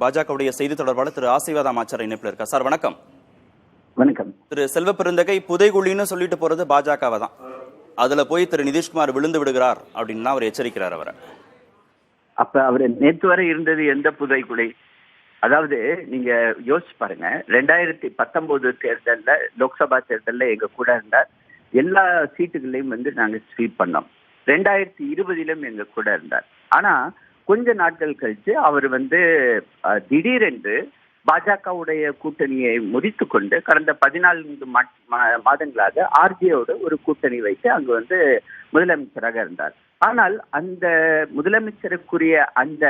பாஜகவுடைய செய்தி தொடர்பாளர் திரு ஆசீர்வாத ஆச்சார் இணைப்பில் இருக்கார். சார் வணக்கம். வணக்கம். திரு செல்வ பெருந்தகை புதைகுழின்னு சொல்லிட்டு போறது பாஜகவை தான். அதுல போய் திரு நிதிஷ்குமார் விழுந்து விடுகிறார் அப்படின்னு அவர் எச்சரிக்கிறார். அவரை அப்ப அவரு நேற்று வரை இருந்தது எந்த புதைகுழி? அதாவது நீங்க யோசிச்சு பாருங்க, 2019 தேர்தல்ல, லோக்சபா தேர்தல்ல எங்க கூட இருந்தார். எல்லா சீட்டுகளையும் நாங்க ஸ்வீப் பண்ணோம். 2020 எங்க கூட இருந்தார். ஆனா கொஞ்ச நாட்கள் கழிச்சு அவர் திடீரென்று பாஜகவுடைய கூட்டணியை முடித்து கொண்டு கடந்த 14 மாதங்களாக ஆர்ஜேயோட ஒரு கூட்டணி வைத்து அங்கு முதலமைச்சராக இருந்தார். ஆனால் அந்த முதலமைச்சருக்குரிய அந்த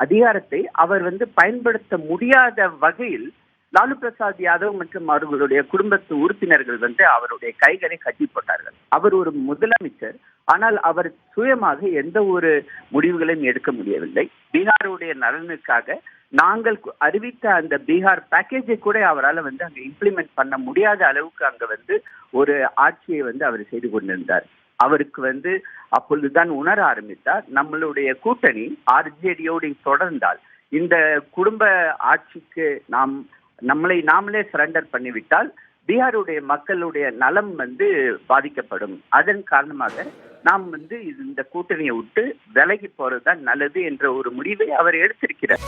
அதிகாரத்தை அவர் பயன்படுத்த முடியாத வகையில் லாலு பிரசாத் யாதவ் மற்றும் அவர்களுடைய குடும்பத்து உறுப்பினர்கள் அவருடைய கைகளை கட்டி போட்டார்கள். அவர் ஒரு முதலமைச்சர், ஆனால் அவர் சுயமாக எந்த ஒரு முடிவுகளையும் எடுக்க முடியவில்லை. பீகாருடைய நலனுக்காக நாங்கள் அறிவித்த அந்த பீகார் பேக்கேஜை கூட அவரால் அங்க இம்ப்ளிமெண்ட் பண்ண முடியாத அளவுக்கு அங்க ஒரு ஆட்சியை அவர் செய்து கொண்டிருந்தார். அவருக்கு அப்பொழுதுதான் உணர ஆரம்பித்தார், நம்மளுடைய கூட்டணி ஆர்ஜேடியோடு தொடர்ந்தால் இந்த குடும்ப ஆட்சிக்கு நம்மளை நாமளே சரண்டர் பண்ணிவிட்டால் பீகாருடைய மக்களுடைய நலம் பாதிக்கப்படும். அதன் காரணமாக நாம் இந்த கூட்டணியை விட்டு விலகி போறதுதான் நல்லது என்ற ஒரு முடிவை அவர் எடுத்திருக்கிறார்.